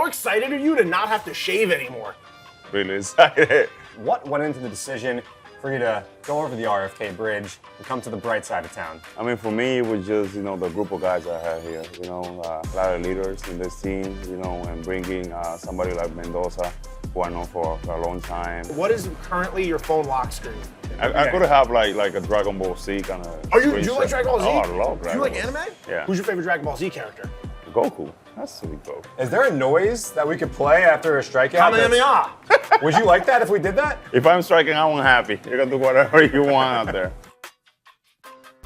excited are you to not have to shave anymore? Really excited. What went into the decision for you to go over the RFK bridge and come to the bright side of town? I mean, for me, it was just, the group of guys I have here. A lot of leaders in this team, and bringing somebody like Mendoza, who I know for a long time. What is currently your phone lock screen? I could have like a Dragon Ball Z kind of. Do you like Dragon Ball Z? Oh, I love Dragon Ball. Do you like anime? Yeah. Who's your favorite Dragon Ball Z character? Goku. That's sweet, Goku. Is there a noise that we could play after a strikeout? Kamehameha. Would you like that if we did that? If I'm striking, I'm happy. You can do whatever you want out there.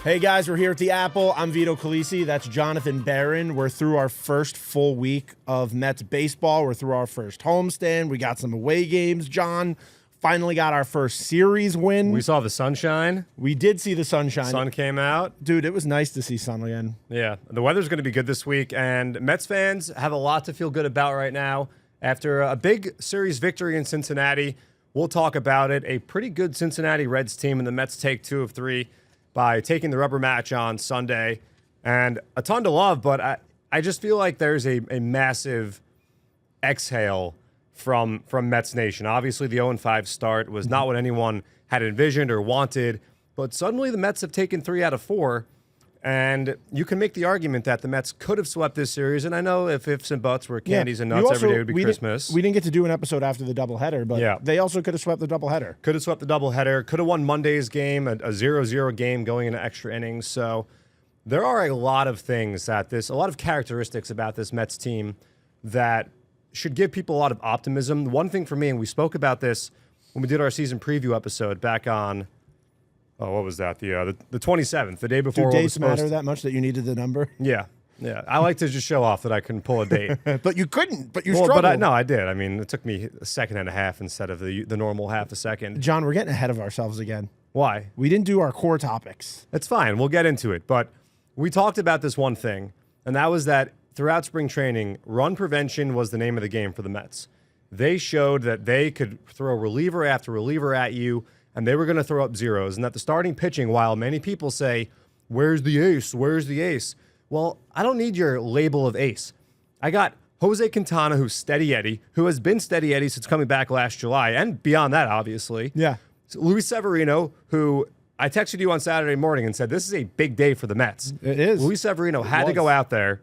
Hey guys, we're here at the Apple. I'm Vito Calisi. That's Jonathan Barron. We're through our first full week of Mets baseball. We're through our first homestand. We got some away games. John finally got our first series win. We saw the sunshine. We did see the sunshine. Sun came out. Dude, it was nice to see sun again. Yeah, the weather's going to be good this week, and Mets fans have a lot to feel good about right now. After a big series victory in Cincinnati, we'll talk about it. A pretty good Cincinnati Reds team, and the Mets take 2 of 3 by taking the rubber match on Sunday. And a ton to love, but I just feel like there's a massive exhale from Mets Nation. Obviously, the 0-5 start was not what anyone had envisioned or wanted, but suddenly the Mets have taken 3 out of 4, and you can make the argument that the Mets could have swept this series, and I know if ifs and buts were candies and nuts, every day would be Christmas. We didn't get to do an episode after the doubleheader, but they also could have swept the doubleheader. Could have swept the doubleheader, could have won Monday's game, a 0-0 game going into extra innings, so there are a lot of things a lot of characteristics about this Mets team that should give people a lot of optimism. One thing for me, and we spoke about this when we did our season preview episode back on, what was that? The 27th, the day before. Do dates matter that much that you needed the number? Yeah. I like to just show off that I can pull a date. But you couldn't, but you struggled. But I did. I mean, it took me a second and a half instead of the normal half a second. John, we're getting ahead of ourselves again. Why? We didn't do our core topics. It's fine. We'll get into it. But we talked about this one thing, and that was that throughout spring training, run prevention was the name of the game for the Mets. They showed that they could throw reliever after reliever at you, and they were going to throw up zeros, and that the starting pitching, while many people say, where's the ace? Where's the ace? Well, I don't need your label of ace. I got Jose Quintana, who's steady Eddie, who has been steady Eddie since coming back last July, and beyond that, obviously. Yeah. Luis Severino, who I texted you on Saturday morning and said, this is a big day for the Mets. It is. Luis Severino had to go out there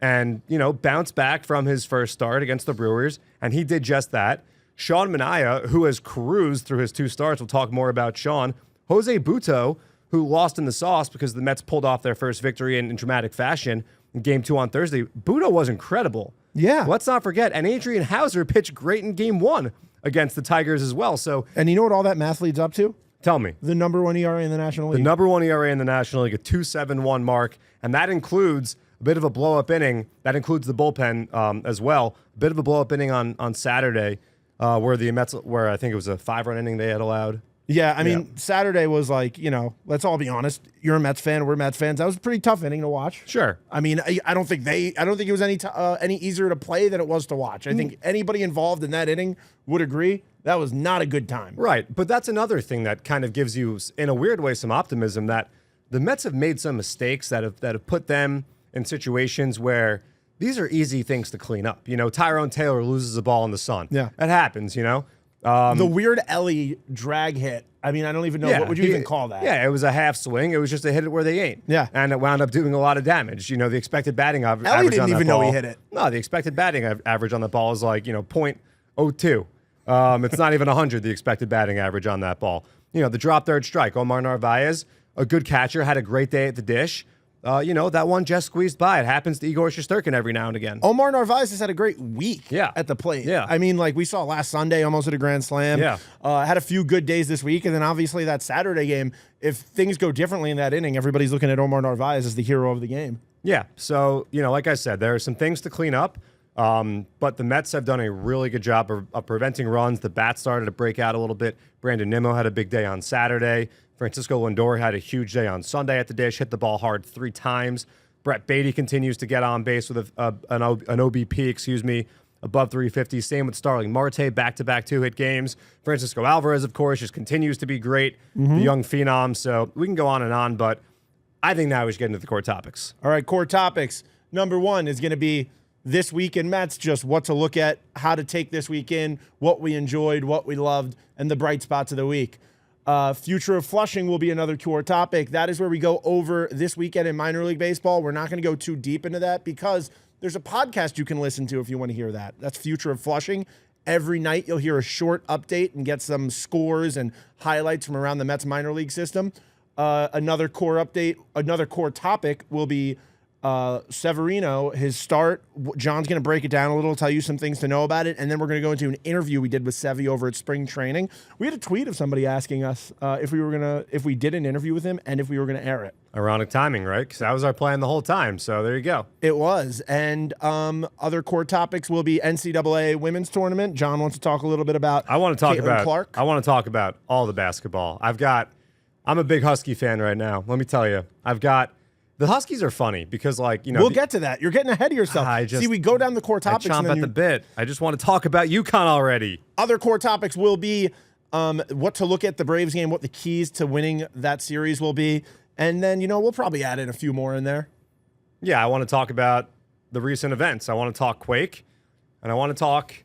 and, bounce back from his first start against the Brewers, and he did just that. Sean Manaea, who has cruised through his 2 starts, we'll talk more about Sean. Jose Butto, who lost in the sauce because the Mets pulled off their first victory in dramatic fashion in Game 2 on Thursday. Butto was incredible. Yeah. Let's not forget, and Adrian Hauser pitched great in Game 1 against the Tigers as well. And you know what all that math leads up to? Tell me. The number 1 ERA in the National League. The number 1 ERA in the National League, a 2.71 mark, and that includes a bit of a blow-up inning. That includes the bullpen as well. A bit of a blow-up inning on Saturday where the Mets, where I think it was a 5-run inning they had allowed. Yeah, I mean, Saturday was like, let's all be honest. You're a Mets fan. We're Mets fans. That was a pretty tough inning to watch. Sure. I mean, I don't think it was any easier to play than it was to watch. I think anybody involved in that inning would agree that was not a good time. Right, but that's another thing that kind of gives you, in a weird way, some optimism that the Mets have made some mistakes that have put them in situations where these are easy things to clean up. Tyrone Taylor loses a ball in the sun. Yeah. That happens, The weird Ellie drag hit. I mean, I don't even know. What would you even call that? Yeah, it was a half swing. It was just a hit it where they ain't. Yeah. And it wound up doing a lot of damage. The expected batting average Ellie didn't on that even ball, know he hit it. No, the expected batting average on the ball is like, .02. It's not even 100, the expected batting average on that ball. The drop third strike. Omar Narvaez, a good catcher, had a great day at the dish. That one just squeezed by. It happens to Igor Shesterkin every now and again. Omar Narvaez has had a great week at the plate. Yeah. I mean, like we saw last Sunday, almost hit a grand slam. Yeah. Had a few good days this week. And then obviously that Saturday game, if things go differently in that inning, everybody's looking at Omar Narvaez as the hero of the game. Yeah. So, like I said, there are some things to clean up. But the Mets have done a really good job of preventing runs. The bats started to break out a little bit. Brandon Nimmo had a big day on Saturday. Francisco Lindor had a huge day on Sunday at the dish, hit the ball hard 3 times. Brett Baty continues to get on base with an OBP, above 350. Same with Starling Marte, back-to-back 2-hit games. Francisco Alvarez, of course, just continues to be great, the young phenom. So we can go on, but I think now we should get into the core topics. All right, core topics. Number 1 is going to be this week in Mets, just what to look at, how to take this week in, what we enjoyed, what we loved, and the bright spots of the week. Future of Flushing will be another core topic. That is where we go over this weekend in minor league baseball. We're not going to go too deep into that because there's a podcast you can listen to if you want to hear that. That's Future of Flushing. Every night you'll hear a short update and get some scores and highlights from around the Mets minor league system. Another core update, another core topic will be Severino, his start. John's going to break it down a little, tell you some things to know about it, and then we're going to go into an interview we did with Sevy over at spring training. We had a tweet of somebody asking us if we did an interview with him and if we were going to air it. Ironic timing, right? Because that was our plan the whole time. So there you go. It was. And other core topics will be NCAA women's tournament. John wants to talk a little bit about I want to talk Caitlin about Clark. I want to talk about all the basketball. I'm a big Husky fan right now. Let me tell you. The Huskies are funny because, we'll get to that. You're getting ahead of yourself. See, we go down the core topics. I chomp at the bit. I just want to talk about UConn already. Other core topics will be what to look at the Braves game, what the keys to winning that series will be. And then, we'll probably add in a few more in there. Yeah, I want to talk about the recent events. I want to talk Quake, and I want to talk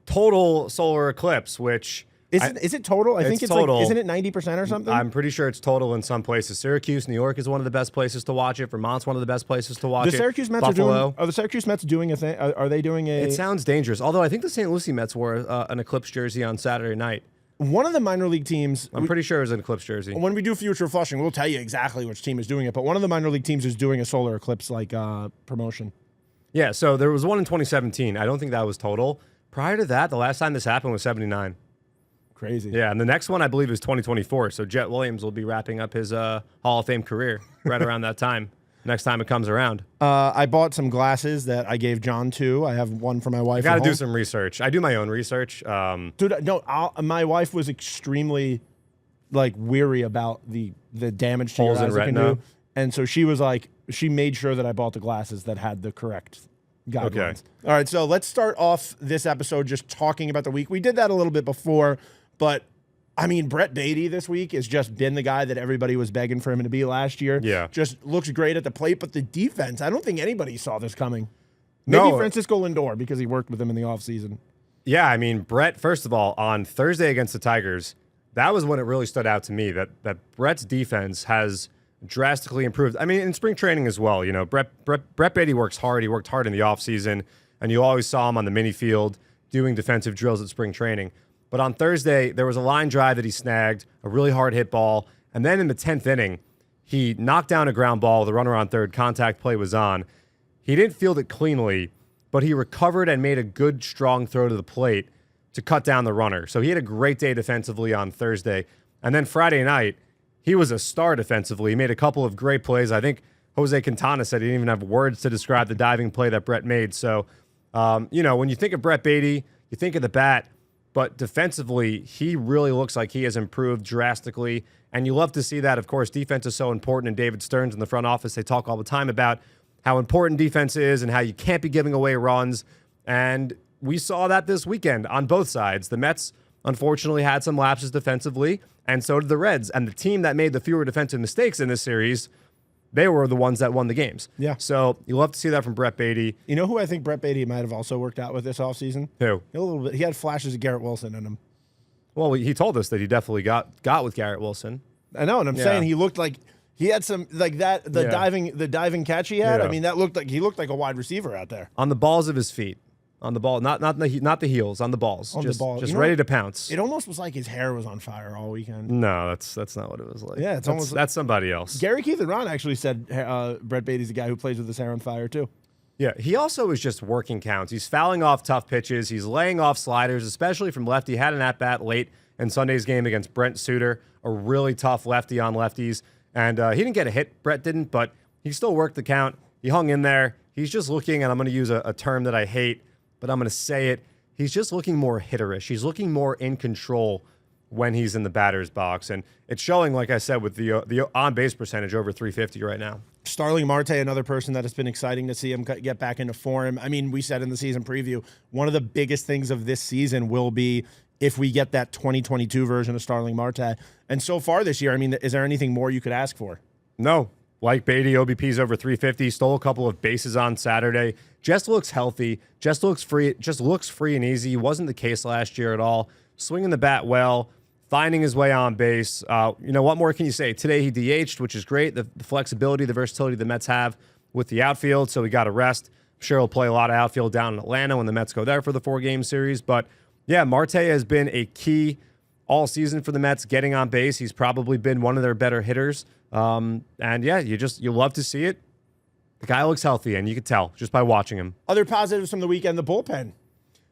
total solar eclipse, which... Is it total? I think it's total. Isn't it 90% or something? I'm pretty sure it's total in some places. Syracuse, New York is one of the best places to watch it. Vermont's one of the best places to watch it. The Syracuse Mets are the Syracuse Mets doing a thing? Are they doing a... It sounds dangerous. Although I think the St. Lucie Mets wore an Eclipse jersey on Saturday night. One of the minor league teams... I'm pretty sure it was an Eclipse jersey. When we do Future Flushing, we'll tell you exactly which team is doing it. But one of the minor league teams is doing a solar eclipse promotion. Yeah, so there was one in 2017. I don't think that was total. Prior to that, the last time this happened was 79. Crazy. Yeah, and the next one I believe is 2024. So Jet Williams will be wrapping up his Hall of Fame career right around that time. Next time it comes around. I bought some glasses that I gave John too. I have one for my wife. I got to do some research. I do my own research. Dude, no, my wife was extremely weary about the damage to your eyes it can do, and so she was she made sure that I bought the glasses that had the correct guidelines. Okay. All right, so let's start off this episode just talking about the week. We did that a little bit before. But, I mean, Brett Baty this week has just been the guy that everybody was begging for him to be last year. Yeah. Just looks great at the plate. But the defense, I don't think anybody saw this coming. Maybe Francisco Lindor because he worked with him in the offseason. Yeah, I mean, Brett, first of all, on Thursday against the Tigers, that was when it really stood out to me that Brett's defense has drastically improved. I mean, in spring training as well. Brett Baty works hard. He worked hard in the offseason, and you always saw him on the mini field doing defensive drills at spring training. But on Thursday, there was a line drive that he snagged, a really hard hit ball. And then in the 10th inning, he knocked down a ground ball with a runner on third. Contact play was on. He didn't field it cleanly, but he recovered and made a good, strong throw to the plate to cut down the runner. So he had a great day defensively on Thursday. And then Friday night, he was a star defensively. He made a couple of great plays. I think Jose Quintana said he didn't even have words to describe the diving play that Brett made. So, when you think of Brett Baty, you think of the bat. But defensively, he really looks like he has improved drastically. And you love to see that. Of course, defense is so important. And David Stearns in the front office, they talk all the time about how important defense is and how you can't be giving away runs. And we saw that this weekend on both sides. The Mets, unfortunately, had some lapses defensively, and so did the Reds. And the team that made the fewer defensive mistakes in this series, they were the ones that won the games. Yeah. So you love to see that from Brett Baty. You know who I think Brett Baty might have also worked out with this offseason? Who? A little bit. He had flashes of Garrett Wilson in him. Well, he told us that he definitely got with Garrett Wilson. I know, and I'm saying he looked like he had some the diving catch he had. Yeah. I mean, that looked like he looked like a wide receiver out there. On the balls of his feet. On the ball, not the heels, on the balls. On just, the ball. Just ready to pounce. It almost was like his hair was on fire all weekend. No, that's not what it was like. Yeah, that's somebody else. Gary Keith and Ron actually said Brett Baty's the guy who plays with his hair on fire too. Yeah, he also is just working counts. He's fouling off tough pitches. He's laying off sliders, especially from lefty. He had an at-bat late in Sunday's game against Brent Suter, a really tough lefty on lefties. And he didn't get a hit, Brett didn't, but he still worked the count. He hung in there. He's just looking, and I'm going to use a term that I hate, but I'm going to say it. He's just looking more hitterish. He's looking more in control when he's in the batter's box. And it's showing, like I said, with the on-base percentage over 350 right now. Starling Marte, another person that has been exciting to see him get back into form. I mean, we said in the season preview, one of the biggest things of this season will be if we get that 2022 version of Starling Marte. And so far this year, I mean, is there anything more you could ask for? No. like Baty, OBP's over 350, stole a couple of bases on Saturday. Just looks healthy, just looks free and easy. Wasn't the case last year at all. Swinging the bat well, finding his way on base. What more can you say? Today he DH'd, which is great. The flexibility, the versatility the Mets have with the outfield, so he got a rest. I'm sure he'll play a lot of outfield down in Atlanta when the Mets go there for the 4-game series. But yeah, Marte has been a key all season for the Mets, getting on base. He's probably been one of their better hitters. And yeah, you love to see it. The guy looks healthy, and you can tell just by watching him. Other positives from the weekend, the bullpen.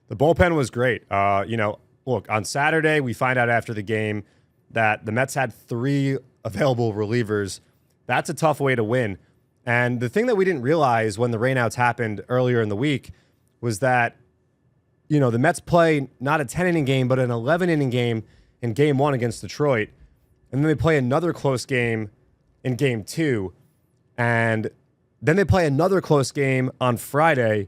The bullpen was great. Look, on Saturday, we find out after the game that the Mets had 3 available relievers. That's a tough way to win. And the thing that we didn't realize when the rainouts happened earlier in the week was that, the Mets play not a 10-inning game, but an 11-inning game in Game 1 against Detroit. And then they play another close game in Game 2. And then they play another close game on Friday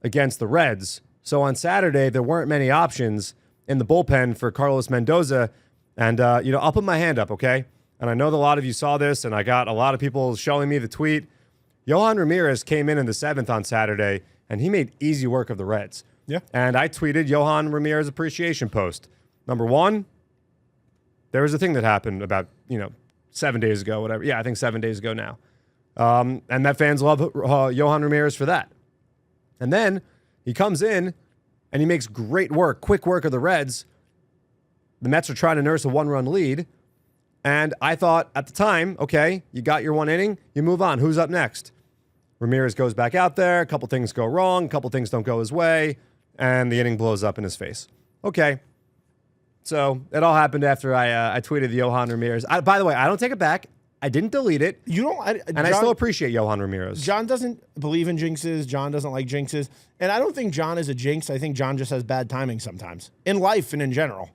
against the Reds. So on Saturday, there weren't many options in the bullpen for Carlos Mendoza. And, I'll put my hand up, okay? And I know that a lot of you saw this, and I got a lot of people showing me the tweet. Yohan Ramirez came in the 7th on Saturday, and he made easy work of the Reds. Yeah. And I tweeted Yohan Ramirez appreciation post. Number 1, there was a thing that happened about, 7 days ago, whatever. Yeah, I think 7 days ago now. And Met fans love Yohan Ramirez for that. And then he comes in and he makes great work, quick work of the Reds. The Mets are trying to nurse a 1-run lead. And I thought at the time, okay, you got your 1 inning, you move on. Who's up next? Ramirez goes back out there. A couple things go wrong. A couple things don't go his way. And the inning blows up in his face. Okay. So it all happened after I tweeted the Yohan Ramirez. By the way, I don't take it back. I didn't delete it. I still appreciate Yohan Ramirez. John doesn't believe in jinxes. John doesn't like jinxes. And I don't think John is a jinx. I think John just has bad timing sometimes. In life and in general.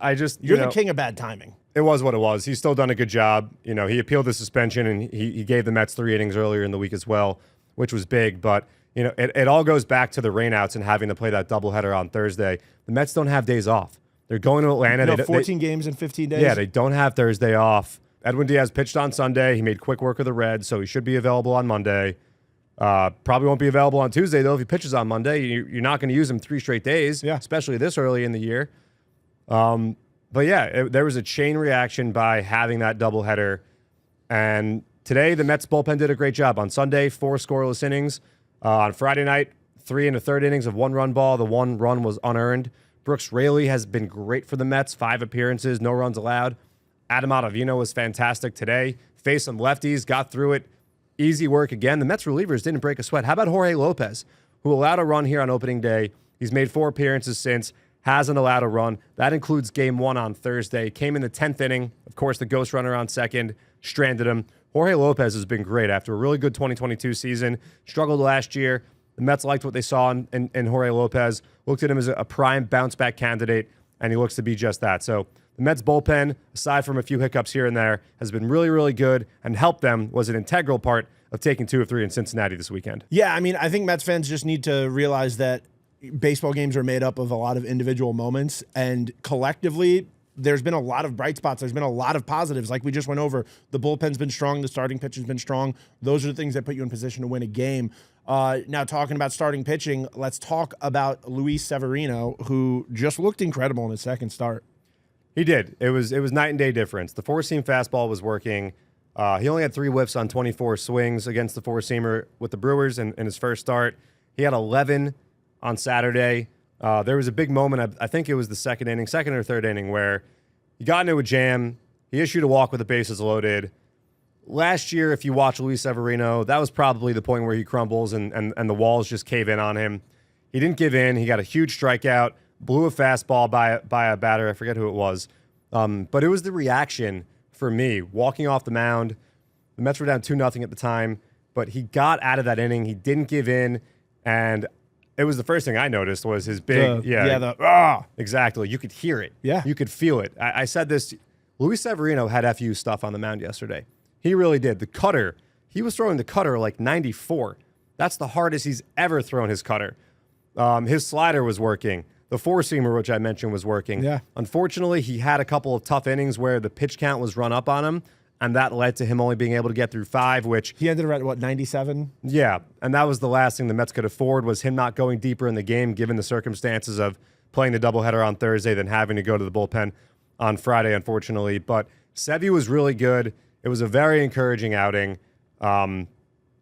You're the king of bad timing. It was what it was. He's still done a good job. He appealed the suspension, and he gave the Mets 3 innings earlier in the week as well, which was big. But, it all goes back to the rainouts and having to play that doubleheader on Thursday. The Mets don't have days off. They're going to Atlanta. 14 games in 15 days? Yeah, they don't have Thursday off. Edwin Diaz pitched on Sunday. He made quick work of the Reds, so he should be available on Monday. Probably won't be available on Tuesday, though. If he pitches on Monday, you're not going to use him 3 straight days, especially this early in the year. But yeah, there was a chain reaction by having that doubleheader. And today, the Mets bullpen did a great job. On Sunday, 4 scoreless innings. On Friday night, 3 1/3 innings of 1-run ball. The 1 run was unearned. Brooks Raley has been great for the Mets. 5 appearances, no runs allowed. Adam Ottavino was fantastic today. Faced some lefties, got through it. Easy work again. The Mets relievers didn't break a sweat. How about Jorge Lopez, who allowed a run here on opening day? He's made 4 appearances since. Hasn't allowed a run. That includes Game 1 on Thursday. Came in the 10th inning. Of course, the ghost runner on second. Stranded him. Jorge Lopez has been great after a really good 2022 season. Struggled last year. The Mets liked what they saw in Jorge Lopez. Looked at him as a prime bounce-back candidate, and he looks to be just that. So the Mets bullpen, aside from a few hiccups here and there, has been really, really good and helped them, was an integral part of taking 2 of 3 in Cincinnati this weekend. Yeah, I think Mets fans just need to realize that baseball games are made up of a lot of individual moments, and collectively, there's been a lot of bright spots. There's been a lot of positives. Like we just went over, the bullpen's been strong. The starting pitch has been strong. Those are the things that put you in position to win a game. Now, talking about starting pitching, let's talk about Luis Severino, who just looked incredible in his second start. He did. It was night and day difference. The 4-seam fastball was working. He only had 3 whiffs on 24 swings against the 4-seamer with the Brewers in his first start. He had 11 on Saturday. There was a big moment, I think it was the second or third inning, where he got into a jam. He issued a walk with the bases loaded. Last year, if you watch Luis Severino, that was probably the point where he crumbles and the walls just cave in on him. He didn't give in. He got a huge strikeout, blew a fastball by a batter. I forget who it was. But it was the reaction for me, walking off the mound. The Mets were down 2-0 at the time, but he got out of that inning. He didn't give in, and it was the first thing I noticed was his big, exactly. You could hear it. Yeah. You could feel it. I said this, Luis Severino had FU stuff on the mound yesterday. He really did. The cutter, he was throwing the cutter like 94. That's the hardest he's ever thrown his cutter. His slider was working. The 4-seamer, which I mentioned, was working. Yeah. Unfortunately, he had a couple of tough innings where the pitch count was run up on him, and that led to him only being able to get through 5, which He ended at, what, 97? yeah, and that was the last thing the Mets could afford was him not going deeper in the game, given the circumstances of playing the doubleheader on Thursday, then having to go to the bullpen on Friday, unfortunately. But Sevy was really good. It was a very encouraging outing. And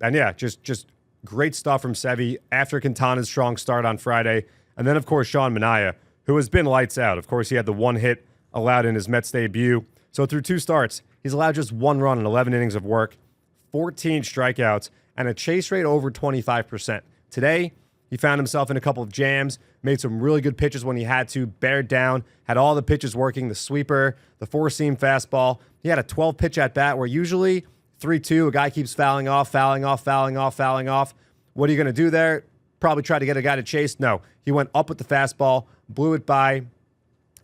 yeah, just great stuff from Sevy after Quintana's strong start on Friday. And then, of course, Sean Manaea, who has been lights out. Of course, he had the 1 hit allowed in his Mets debut. So through 2 starts, he's allowed just 1 run in 11 innings of work, 14 strikeouts, and a chase rate over 25%. Today, he found himself in a couple of jams, made some really good pitches when he had to, bared down, had all the pitches working, the sweeper, the 4-seam fastball. He had a 12-pitch at-bat where usually 3-2, a guy keeps fouling off. What are you going to do there? Probably try to get a guy to chase? No. He went up with the fastball, blew it by,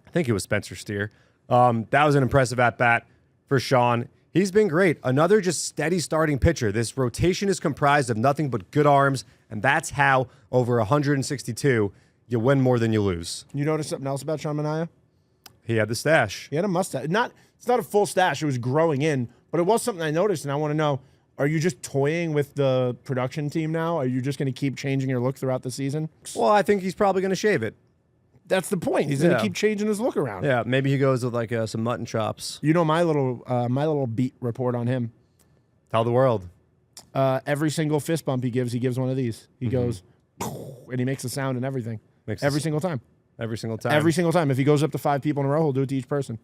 I think it was Spencer Steer. That was an impressive at-bat for Sean. He's been great. Another just steady starting pitcher. This rotation is comprised of nothing but good arms, and that's how, over 162, you win more than you lose. You notice something else about Sean Manaea? He had the stash. He had a mustache. It's not a full stash. It was growing in, but it was something I noticed, and I want to know, are you just toying with the production team now? Are you just going to keep changing your look throughout the season? Well, I think he's probably going to shave it. That's the point. He's going to keep changing his look around. Yeah, maybe he goes with like some mutton chops. You know my little beat report on him. Tell the world. Every single fist bump he gives one of these. He goes, and he makes a sound and everything. Every single time. Every single time. Every single time. If he goes up to 5 people in a row, he'll do it to each person.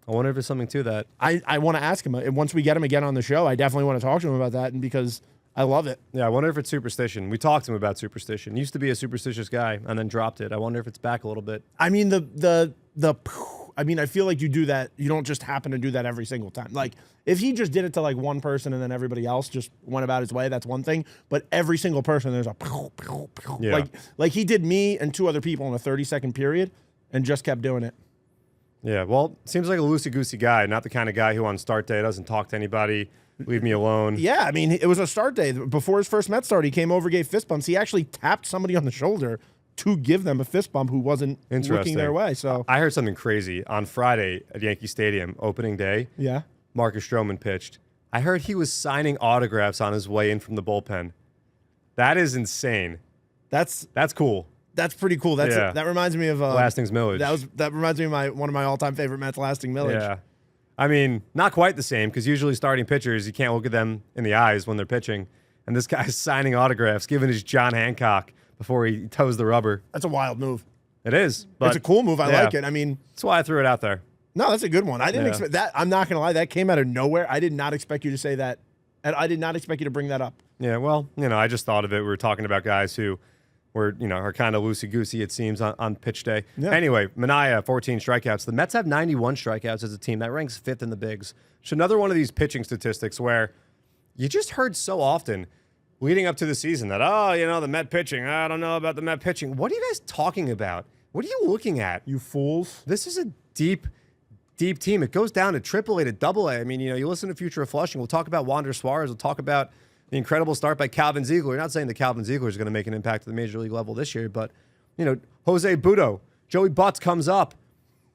I wonder if there's something to that. I want to ask him. Once we get him again on the show, I definitely want to talk to him about that, and because I love it. Yeah, I wonder if it's superstition. We talked to him about superstition. He used to be a superstitious guy and then dropped it. I wonder if it's back a little bit. I mean, I feel like you do that. You don't just happen to do that every single time. Like, if he just did it to like one person and then everybody else just went about his way, that's one thing. But every single person, there's a Yeah. like he did me and 2 other people in a 30-second period and just kept doing it. Yeah, well, seems like a loosey-goosey guy, not the kind of guy who on start day doesn't talk to anybody, leave me alone. Yeah, I mean, it was a start day. Before his first Mets start, he came over, gave fist bumps. He actually tapped somebody on the shoulder to give them a fist bump who wasn't looking their way. So I heard something crazy. On Friday at Yankee Stadium, opening day, yeah, Marcus Stroman pitched. I heard he was signing autographs on his way in from the bullpen. That is insane. That's cool. That's pretty cool. That reminds me of Lastings Millage. That reminds me of one of my all-time favorite Mets, Lasting Millage. Yeah. I mean, not quite the same because usually starting pitchers, you can't look at them in the eyes when they're pitching. And this guy's signing autographs, giving his John Hancock before he toes the rubber. That's a wild move. It is. But it's a cool move. I like it. I mean, that's why I threw it out there. No, that's a good one. I didn't expect that. I'm not going to lie. That came out of nowhere. I did not expect you to say that. And I did not expect you to bring that up. Yeah, well, I just thought of it. We were talking about guys who are kind of loosey-goosey, it seems, on pitch day. Yeah. Anyway, Manaea, 14 strikeouts. The Mets have 91 strikeouts as a team. That ranks 5th in the bigs. It's another one of these pitching statistics where you just heard so often leading up to the season that, the Met pitching, I don't know about the Met pitching. What are you guys talking about? What are you looking at? You fools. This is a deep team. It goes down to AAA to AA. I mean, you listen to Future of Flushing. We'll talk about Wander Suarez. We'll talk about the incredible start by Calvin Ziegler. Not saying that Calvin Ziegler is going to make an impact at the major league level this year, but, Jose Budo, Joey Butts comes up.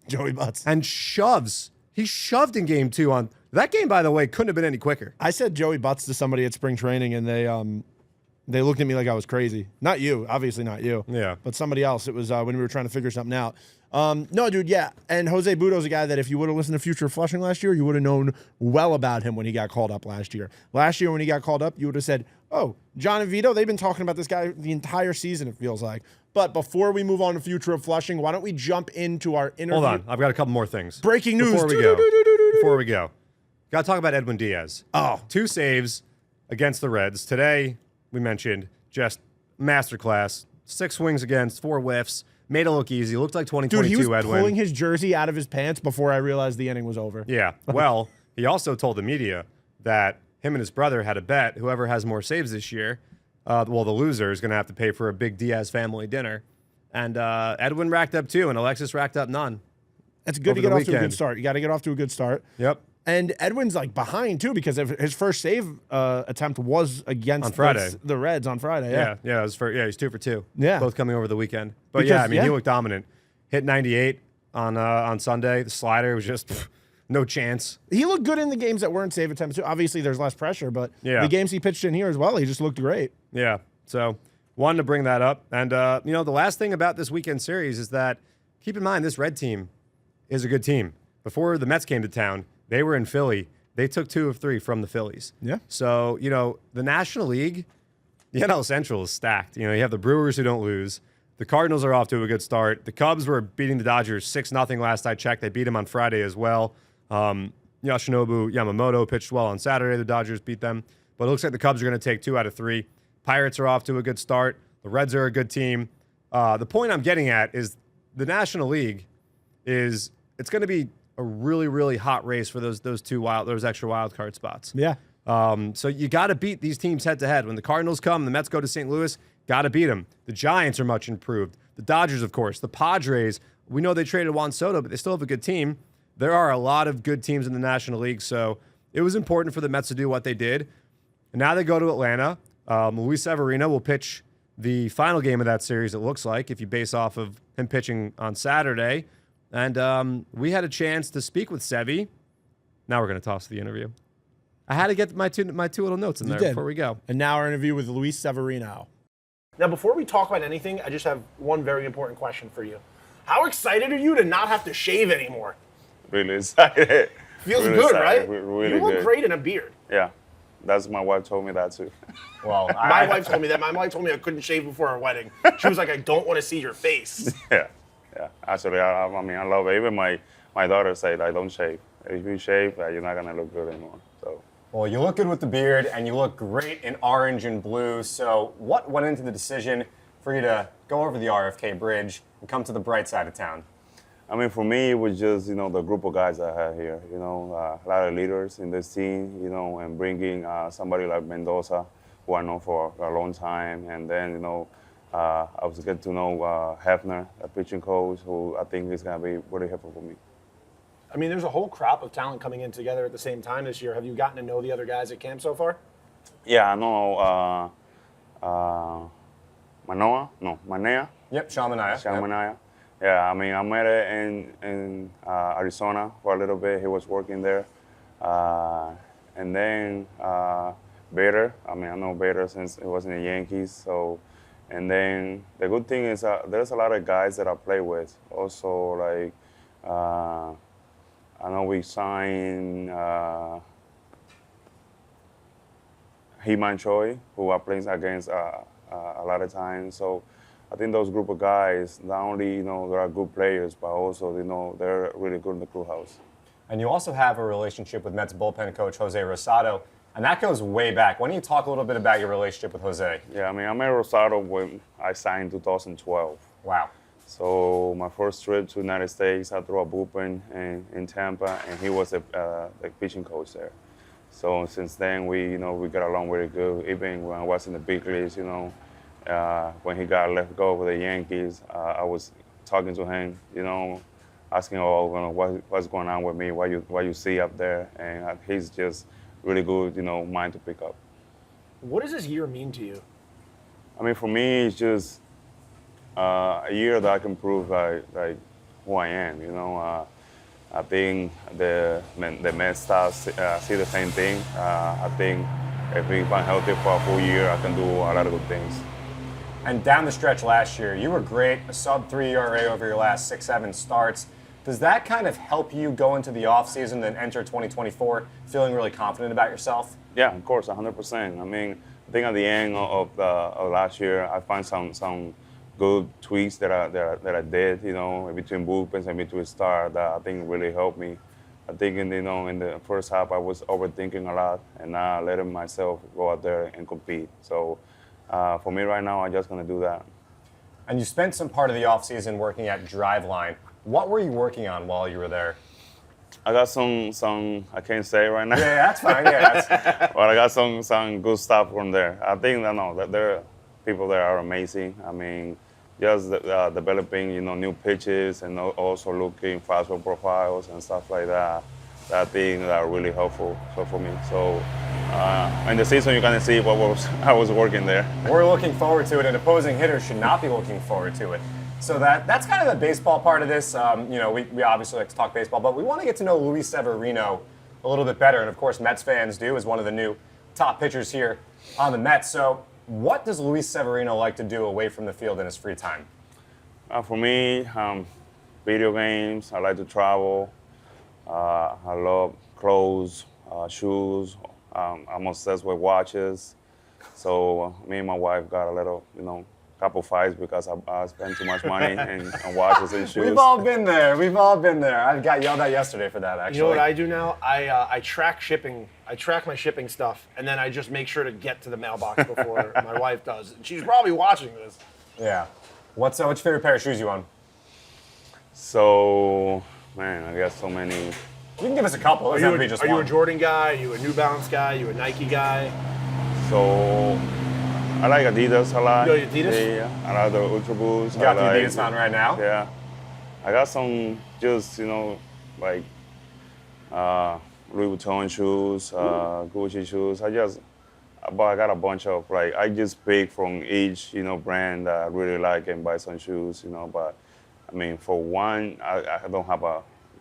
Joey Butts. And shoves. He shoved in game 2 on. That game, by the way, couldn't have been any quicker. I said Joey Butts to somebody at spring training, and they looked at me like I was crazy. Not you, obviously not you. Yeah. But somebody else. It was when we were trying to figure something out. No, dude, yeah. And Jose Budo's a guy that if you would have listened to Future of Flushing last year, you would have known well about him when he got called up last year. Last year when he got called up, you would have said, oh, John and Vito, they've been talking about this guy the entire season, it feels like. But before we move on to Future of Flushing, why don't we jump into our interview? Hold on. I've got a couple more things. Breaking news. Before we go. Got to talk about Edwin Diaz. Oh. 2 saves against the Reds. Today, we mentioned, just masterclass. 6 swings against, 4 whiffs. Made it look easy. Looked like 2022 Dude, he was Edwin. pulling his jersey out of his pants before I realized the inning was over. Yeah. Well, he also told the media that him and his brother had a bet. Whoever has more saves this year, the loser is going to have to pay for a big Diaz family dinner. And Edwin racked up 2, and Alexis racked up none. It's good to get off to a good start. You got to get off to a good start. Yep. And Edwin's like behind too because his first save attempt was against on Friday. The Reds on Friday. Yeah, he's 2 for 2. Yeah, both coming over the weekend. But he looked dominant. Hit 98 on Sunday. The slider was just no chance. He looked good in the games that weren't save attempts too. Obviously, there's less pressure, but Yeah. the games he pitched in here as well, he just looked great. Yeah. So wanted to bring that up. And, the last thing about this weekend series is that keep in mind this Red team is a good team. Before the Mets came to town, they were in Philly. They took 2 of 3 from the Phillies. Yeah. So, the National League, the NL Central is stacked. You have the Brewers who don't lose. The Cardinals are off to a good start. The Cubs were beating the Dodgers 6-0 last I checked. They beat them on Friday as well. Yoshinobu Yamamoto pitched well on Saturday. The Dodgers beat them. But it looks like the Cubs are going to take 2 out of 3. Pirates are off to a good start. The Reds are a good team. The point I'm getting at is the National League it's going to be a really, really hot race for those extra wild card spots. Yeah. So you got to beat these teams head to head. When the Cardinals come, the Mets go to St. Louis, got to beat them. The Giants are much improved. The Dodgers, of course. The Padres, we know they traded Juan Soto, but they still have a good team. There are a lot of good teams in the National League, so it was important for the Mets to do what they did. And now they go to Atlanta. Luis Severino will pitch the final game of that series, it looks like, if you base off of him pitching on Saturday. And we had a chance to speak with Sevy. Now we're going to toss the interview. I had to get my two little notes in there before we go. And now our interview with Luis Severino. Now, before we talk about anything, I just have one very important question for you. How excited are you to not have to shave anymore? Really excited. Feels really good, excited. right? Really you look good. great in a beard. Yeah, that's my wife told me that too. Well, My wife told me that. My wife told me I couldn't shave before our wedding. She was like, I don't want to see your face. Yeah. Actually, I love it. Even my daughter said, I don't shave. If you shave, you're not gonna look good anymore. So. Well, you look good with the beard, and you look great in orange and blue. So what went into the decision for you to go over the RFK bridge and come to the bright side of town? I mean, for me, it was just, the group of guys I had here, a lot of leaders in this team, and bringing somebody like Mendoza, who I know for a long time. And then, I was getting to know Hefner, a pitching coach, who I think is going to be really helpful for me. I mean, there's a whole crop of talent coming in together at the same time this year. Have you gotten to know the other guys at camp so far? Yeah, I know Manaea. Yep, Sean Manaea. Sean Yep. Manaea. Yeah, I mean, I met it in Arizona for a little bit. He was working there. And then Bader. I mean, I know Bader since he was in the Yankees. So, and then the good thing is there's a lot of guys that I play with. Also, like, I know we signed He-Man Choi, who I play against a lot of times. So I think those group of guys, not only, they are good players, but also, they're really good in the clubhouse. And you also have a relationship with Mets bullpen coach Jose Rosado, and that goes way back. Why don't you talk a little bit about your relationship with Jose? Yeah, I mean, I met Rosado when I signed in 2012. Wow. So my first trip to the United States, I threw a bullpen in Tampa, and he was the pitching coach there. So since then, we got along very good. Even when I was in the big leagues, when he got let go with the Yankees, I was talking to him, asking, what's going on with me, what you see up there, and he's just really good, mind to pick up. What does this year mean to you? I mean, for me, it's just a year that I can prove like who I am. I think the Mets staff see the same thing. I think if I'm healthy for a full year, I can do a lot of good things. And down the stretch last year, you were great, a sub-3 ERA over your last 6-7 starts. Does that kind of help you go into the offseason and enter 2024 feeling really confident about yourself? Yeah, of course, 100%. I mean, I think at the end of last year, I found some good tweaks that I did, between bullpens and between start that I think really helped me. I think in the first half I was overthinking a lot and not letting myself go out there and compete. So for me right now, I'm just gonna do that. And you spent some part of the offseason working at Driveline. What were you working on while you were there? I got some I can't say right now. Yeah, that's fine. Yeah, But I got some good stuff from there. I think that there people there are amazing. I mean, just developing new pitches and also looking fastball profiles and stuff like that. That thing that are really helpful for me. So in the season, you're gonna see I was working there. We're looking forward to it, and opposing hitters should not be looking forward to it. So that's kind of the baseball part of this. We obviously like to talk baseball, but we want to get to know Luis Severino a little bit better. And of course, Mets fans do, as one of the new top pitchers here on the Mets. So what does Luis Severino like to do away from the field in his free time? For me, video games. I like to travel. I love clothes, shoes. I'm obsessed with watches. So me and my wife got a little, couple fights because I spend too much money on watches and shoes. We've all been there. I got yelled at yesterday for that, actually. You know what I do now? I track shipping. I track my shipping stuff, and then I just make sure to get to the mailbox before my wife does. And she's probably watching this. Yeah. What's your favorite pair of shoes you own? So, man, I got so many. You can give us a couple. It doesn't have to be just Are you one. a Jordan guy? Are you a New Balance guy? Are you a Nike guy? So, I like Adidas a lot. You like Adidas? Yeah, I like the Ultra Boost. You got the like, Adidas on right now? Yeah. I got some just, like Louis Vuitton shoes, Gucci shoes. I got a bunch of, I just pick from each, brand that I really like and buy some shoes, but I mean, for one, I don't have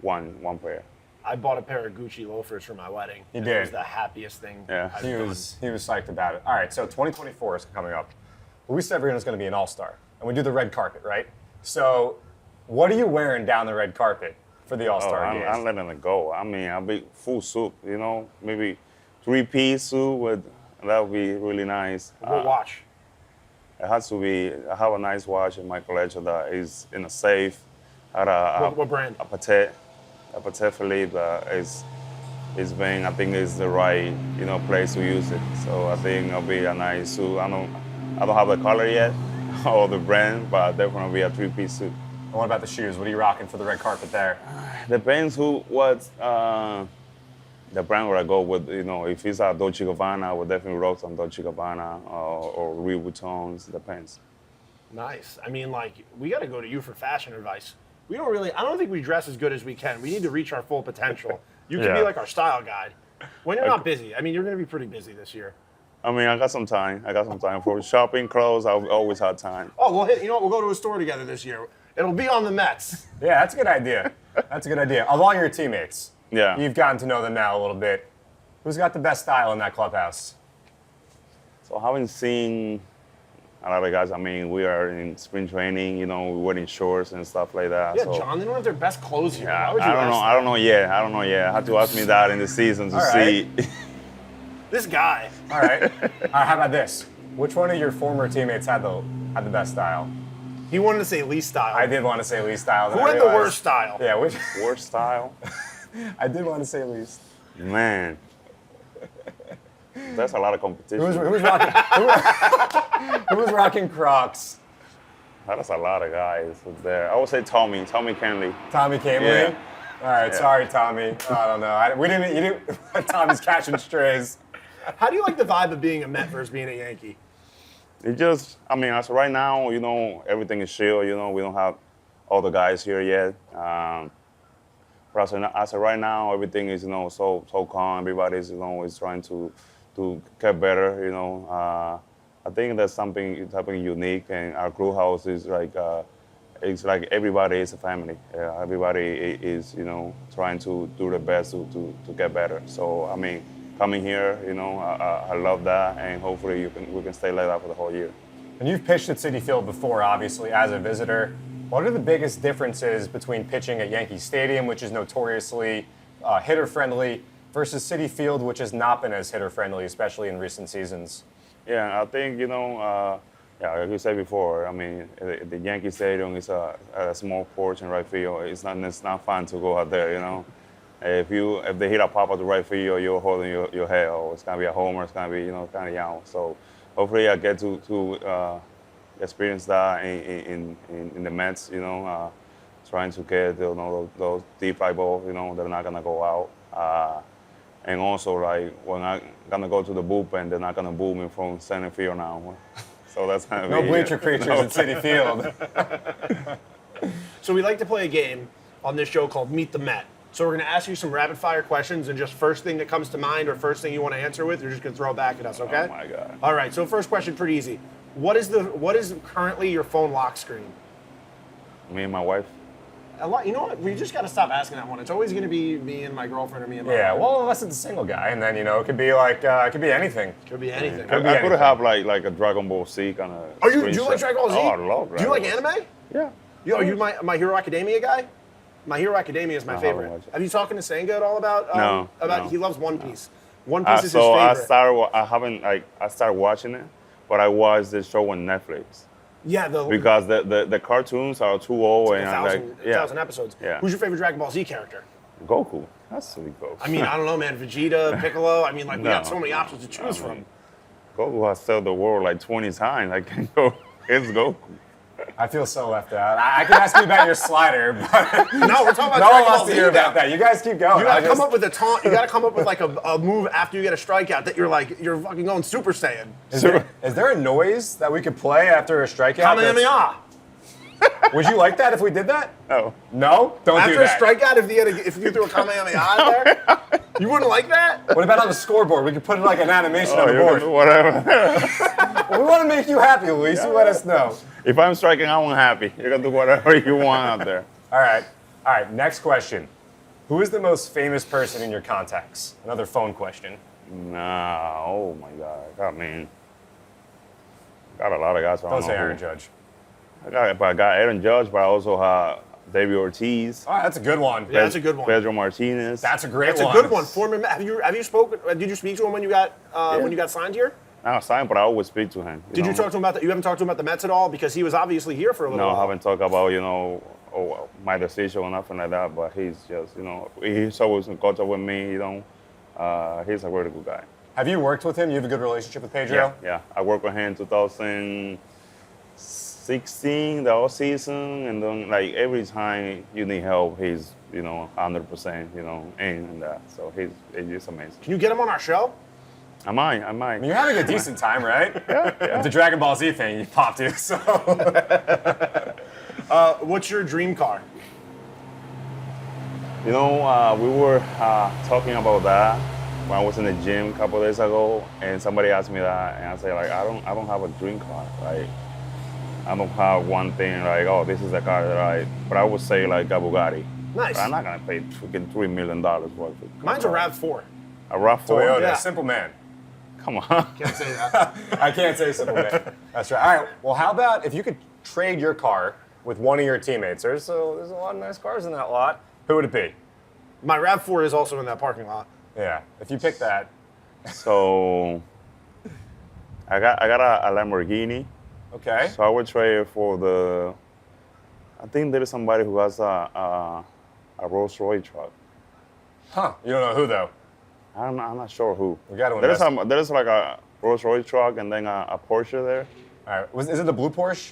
one pair. I bought a pair of Gucci loafers for my wedding. You and did? It was the happiest thing Yeah. I've He done. was psyched about it. All right, so 2024 is coming up. Luis Severino is going to be an all-star, and we do the red carpet, right? So what are you wearing down the red carpet for the all-star games? I'm letting it go. I mean, I'll be full suit, maybe 3-piece suit that would be really nice. What watch? It has to be. I have a nice watch in my collection that is in a safe. What brand? A Patek Philippe that is being. I think is the right place to use it. So I think it'll be a nice suit. I don't have the color yet or the brand, but definitely be a 3-piece suit. And what about the shoes? What are you rocking for the red carpet there? Depends what the brand would I go with. If it's a Dolce Gabbana, I would definitely rock some Dolce Gabbana or Louis Vuittons. Depends. Nice. I mean, we got to go to you for fashion advice. I don't think we dress as good as we can. We need to reach our full potential. You can be like our style guide. When you're not busy. I mean, you're going to be pretty busy this year. I mean, I got some time. For shopping clothes, I always have time. Oh, we'll go to a store together this year. It'll be on the Mets. Yeah, that's a good idea. Of all your teammates, Yeah. you've gotten to know them now a little bit. Who's got the best style in that clubhouse? So I haven't seen a lot of guys. I mean, we are in spring training, we're wearing shorts and stuff like that. Yeah, so, John, they don't have their best clothes here. Yeah, Why would you I don't know. ask I don't know yet. I have to ask me that in the season to All see. right. This guy. All right. How about this? Which one of your former teammates had the best style? He wanted to say least style. I did want to say least style. Who had the worst style? Yeah, which Worst style? I did want to say least. Man. That's a lot of competition. Who was rocking Crocs? That's a lot of guys there. I would say Tommy Kenley. Tommy Kameley? Yeah. All right, Yeah. sorry, Tommy. I don't know. You didn't. Tommy's catching strays. How do you like the vibe of being a Met versus being a Yankee? It just, as of right now, everything is chill. We don't have all the guys here yet. But as of right now, everything is, so calm. Everybody's, is trying to get better. I think that's something unique, and our crew house is it's like everybody is a family. Everybody is, trying to do their best to get better. So coming here, I love that, and hopefully we can stay like that for the whole year. And you've pitched at Citi Field before, obviously, as a visitor. What are the biggest differences between pitching at Yankee Stadium, which is notoriously hitter-friendly, versus Citi Field, which has not been as hitter-friendly, especially in recent seasons? Yeah, I think, like you said before, the Yankee Stadium is a small porch in right field. It's not fun to go out there, If they hit a pop at the right field, you're holding your head, or it's gonna be a homer, it's gonna be kind of young. So hopefully I get to experience that in the Mets, trying to get those deep fly balls, they're not gonna go out. And also when I'm gonna go to the bullpen, they're not gonna boo me from center field now. So that's gonna No be bleacher creatures at Citi Field. So we like to play a game on this show called Meet the Met. So we're going to ask you some rapid fire questions, and just first thing that comes to mind or first thing you want to answer with, you're just going to throw it back at us, okay? Oh my God. All right, so first question, pretty easy. What is currently your phone lock screen? Me and my wife. A lot. You know what? We just got to stop asking that one. It's always going to be me and my girlfriend or me and my Yeah, wife. well, unless it's a single guy, and then, it could be like, it could be anything. Could be anything. Could be I could anything. have like a Dragon Ball Z kind of. Oh, do you like Dragon Ball Z? Oh, I love Dragon Do you like Ball Z. anime? Yeah. Are you my Hero Academia guy? My Hero Academia is my I haven't favorite. watched it. Have you talked to Senga at all about? No. He loves One Piece. One Piece is his So favorite. I started watching it, but I watched the show on Netflix Yeah, because the cartoons are too old and I'm like, 1,000 episodes. Yeah. Who's your favorite Dragon Ball Z character? Goku. That's sweet Goku. I mean, I don't know, man. Vegeta, Piccolo. I mean, like, we No, got so many no. options to choose from. Goku has saved the world like 20 times. I can't go. It's Goku. I feel so left out. I can ask you about your slider, but No, we're talking about no one Dragon wants Ball to Z hear about now. that. You guys keep going. You gotta come up with a taunt. You gotta come up with like a move after you get a strikeout that you're fucking going Super Saiyan. Is there a noise that we could play after a strikeout? Kamehameha. Would you like that if we did that? Oh. No? Don't After do a that. strikeout, if you threw a Kamehameha out there, you wouldn't like that? What about on the scoreboard? We could put like an animation on the you board. can do whatever. Well, we want to make you happy, Luis. You let us know. If I'm striking, I'm happy. You can do whatever you want out there. All right. Next question. Who is the most famous person in your contacts? Another phone question. Nah. Oh my God. I mean, got a lot of guys. I Don't know say who. Aaron Judge. I got Aaron Judge, but I also have David Ortiz, All right, that's a good one. Yeah, that's a good one. Pedro Martinez. That's a great That's a one. good one. Former. Have you spoken? Did you speak to him when you got signed here? not signed, but I always speak to him. Did you talk to him about that? You haven't talked to him about the Mets at all because he was obviously here for a little No, while. I haven't talked about my decision or nothing like that. But he's just he's always in contact with me. He's a really good guy. Have you worked with him? You have a good relationship with Pedro? Yeah. I worked with him in 2016, the off season, and then like every time you need help, he's 100%, in that. So he's just amazing. Can you get him on our show? I might. I mean, you're having a decent time, right? Yeah. The Dragon Ball Z thing you popped in, so. What's your dream car? We were talking about that when I was in the gym a couple of days ago, and somebody asked me that, and I said like, I don't have a dream car, right? I don't have one thing like, oh, this is the car that but I would say like a Bugatti. Nice. But I'm not gonna pay freaking $3 million for it. Mine's a RAV4. A RAV4. Toyota, Yeah. simple man. Come on. Can't say that. I can't say simple man. That's right. All right. Well, how about if you could trade your car with one of your teammates? There's a lot of nice cars in that lot. Who would it be? My RAV4 is also in that parking lot. Yeah. If you pick that. So I got a Lamborghini. Okay. So I would trade it for I think there is somebody who has a Rolls Royce truck. Huh. You don't know who though. I'm not sure who. We got to There's invest. there's like a Rolls Royce truck and then a Porsche there. All right. Is it the blue Porsche?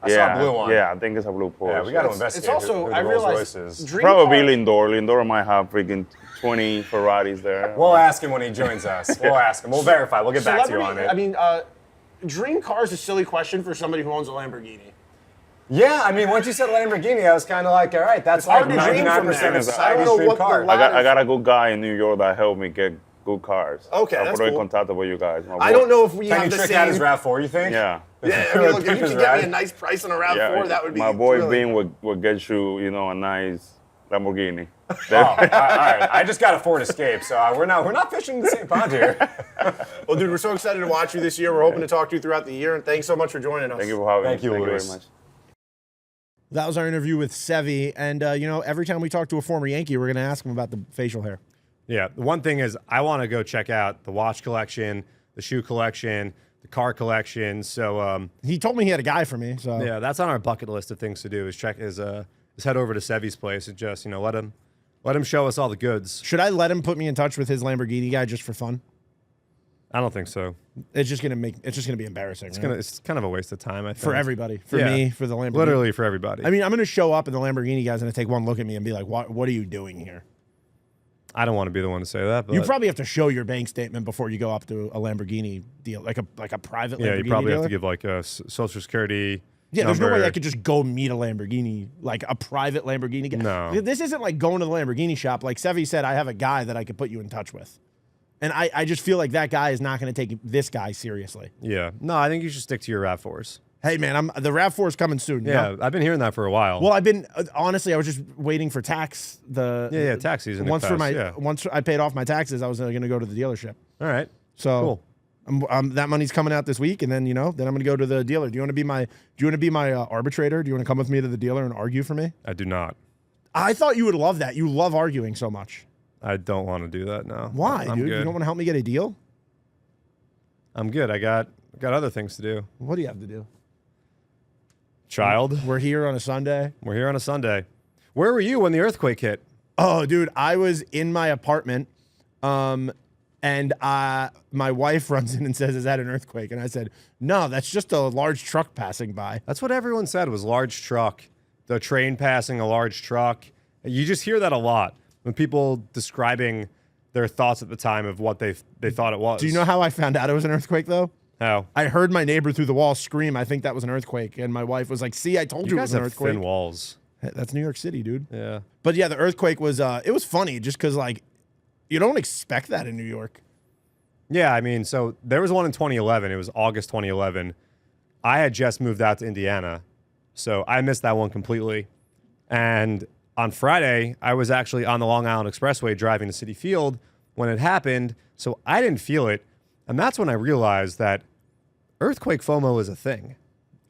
I saw a blue one. Yeah, I think it's a blue Porsche. Yeah, we got to It's investigate also, who I the Rolls realized, Royce is. dream Probably car- Lindor. Lindor might have freaking 20 Ferraris there. We'll ask him when he joins us. We'll ask him. We'll verify. We'll get back to you on it. I mean, dream car is a silly question for somebody who owns a Lamborghini. Yeah, I mean, once you said Lamborghini, I was kind of like, all right, that's hard like to dream from 99% of that. I don't society's know dream what the car. lot- I got a good guy in New York that helped me get good cars. Okay, I'll that's put in cool. contact with you guys. I don't know if we Can have you the trick same. out his RAV4, you think? Yeah. Yeah, I mean, look, if you Pick his could get me ride. a nice price on a RAV4, that would be My boy thrilling. Bean would get you, a nice Lamborghini. Oh, all right. I just got a Ford Escape, so we're not fishing in the same pond here. Well, dude, we're so excited to watch you this year. We're hoping to talk to you throughout the year, and thanks so much for joining us. Thank you for having Thank me. you, Thank Luis. you very much. That was our interview with Sevy. And, every time we talk to a former Yankee, we're going to ask him about the facial hair. Yeah, the one thing is I want to go check out the watch collection, the shoe collection, the car collection. So He told me he had a guy for me. So yeah, that's on our bucket list of things to do. Is head over to Sevy's place and just let him show us all the goods. Should I let him put me in touch with his Lamborghini guy just for fun? I don't think so. It's just gonna be embarrassing. It's kind of a waste of time. I think for everybody, for Yeah. me, for the Lamborghini. Literally for everybody. I mean, I'm gonna show up and the Lamborghini guy's gonna take one look at me and be like, "What are you doing here?" I don't want to be the one to say that. But You probably have to show your bank statement before you go up to a Lamborghini deal, like a private Lamborghini yeah, you probably have dealer. to give like a social security. Yeah, there's no number. way I could just go meet a Lamborghini, like a private Lamborghini guy. No. This isn't like going to the Lamborghini shop. Like Sevy said, I have a guy that I could put you in touch with. And I just feel like that guy is not going to take this guy seriously. Yeah, no, I think you should stick to your RAV4s. Hey, man, the RAV4 is coming soon. you Yeah, know? I've been hearing that for a while. Well, I've been honestly, I was just waiting for tax. Tax season. Once yeah. once I paid off my taxes, I was going to go to the dealership. All right. So Cool. that money's coming out this week, and then then I'm going to go to the dealer. Do you want to be my arbitrator? Do you want to come with me to the dealer and argue for me? I do not. I thought you would love that. You love arguing so much. I don't want to do that now. Why, I'm dude? Good. You don't want to help me get a deal? I'm good. I got other things to do. What do you have to do? Child. We're here on a Sunday. We're here on a Sunday. Where were you when the earthquake hit? Oh, dude, I was in my apartment, and my wife runs in and says, "Is that an earthquake?" And I said, "No, that's just a large truck passing by." That's what everyone said was large truck. The train passing a large truck. You just hear that a lot when people describing their thoughts at the time of what they thought it was. Do you know how I found out it was an earthquake, though? How? I heard my neighbor through the wall scream, "I think that was an earthquake," and my wife was like, "See, I told you it guys was an have earthquake." thin walls. That's New York City, dude. Yeah. But yeah, the earthquake was it was funny just because like you don't expect that in New York. Yeah, I mean, so there was one in 2011. It was August 2011. I had just moved out to Indiana, so I missed that one completely. And on Friday, I was actually on the Long Island Expressway driving to Citi Field when it happened, so I didn't feel it. And that's when I realized that earthquake FOMO is a thing.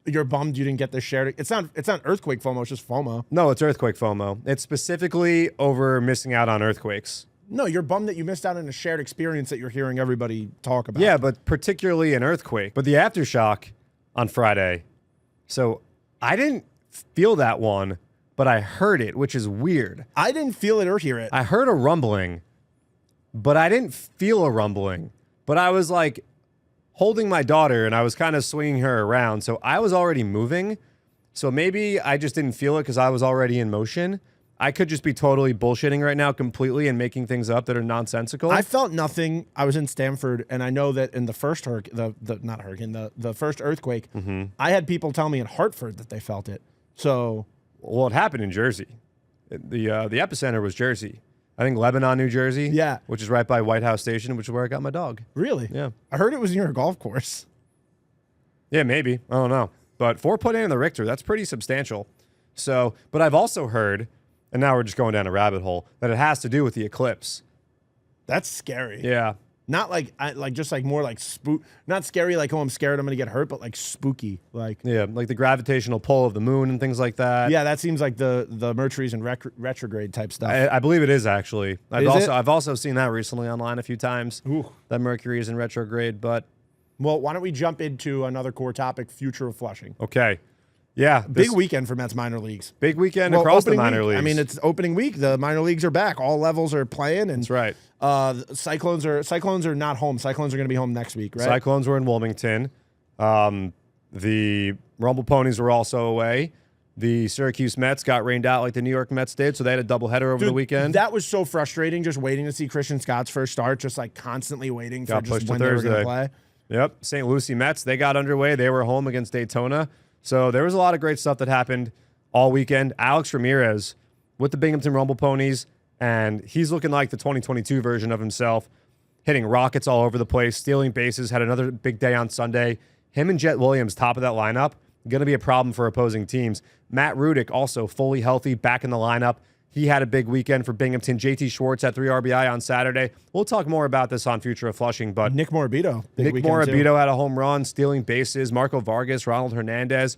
You're bummed you didn't get this shared. It's not earthquake FOMO. It's just FOMO. No, it's earthquake FOMO. It's specifically over missing out on earthquakes. No, you're bummed that you missed out on a shared experience that you're hearing everybody talk about. Yeah, but particularly an earthquake. But the aftershock on Friday. So I didn't feel that one, but I heard it, which is weird. I didn't feel it or hear it. I heard a rumbling, but I didn't feel a rumbling. But I was like holding my daughter and I was kind of swinging her around. So I was already moving. So maybe I just didn't feel it because I was already in motion. I could just be totally bullshitting right now completely and making things up that are nonsensical. I felt nothing. I was in Stamford, and I know that in the first the first earthquake, I had people tell me in Hartford that they felt it. So, well, it happened in Jersey. The epicenter was Jersey. I think Lebanon, New Jersey. Yeah. Which is right by White House Station, which is where I got my dog. Really? Yeah. I heard it was near a golf course. Yeah, maybe. I don't know. But 4.8 on the Richter, that's pretty substantial. So, but I've also heard, and now we're just going down a rabbit hole, that it has to do with the eclipse. That's scary. Yeah. Not more like spook. Not scary like, oh, I'm scared I'm going to get hurt, but like spooky. Like, Yeah, like the gravitational pull of the moon and things like that. yeah, that seems like the Mercury's in retrograde type stuff. I believe it is actually. Is it? I've also seen that recently online a few times. Ooh. That Mercury is in retrograde, but Well, why don't we jump into another core topic, future of Flushing. okay. Yeah. Big weekend for Mets minor leagues. Big weekend Well, across the opening minor week. leagues. I mean, it's opening week. The minor leagues are back. All levels are playing. And That's right. Cyclones are not home. Cyclones are going to be home next week, right? Cyclones were in Wilmington. The Rumble Ponies were also away. The Syracuse Mets got rained out like the New York Mets did, so they had a doubleheader over the weekend. That was so frustrating, just waiting to see Christian Scott's first start, just like constantly waiting for Got just pushed to when they were going to Thursday. play. Yep. St. Lucie Mets, they got underway. They were home against Daytona. So there was a lot of great stuff that happened all weekend. Alex Ramirez with the Binghamton Rumble Ponies, and he's looking like the 2022 version of himself, hitting rockets all over the place, stealing bases, had another big day on Sunday. Him and Jet Williams, top of that lineup, going to be a problem for opposing teams. Matt Rudick, also fully healthy, back in the lineup. He had a big weekend for Binghamton. JT Schwartz had 3 RBI on Saturday. We'll talk more about this on Future of Flushing, but Nick Morabito. Nick Morabito had a home run, stealing bases. Marco Vargas, Ronald Hernandez,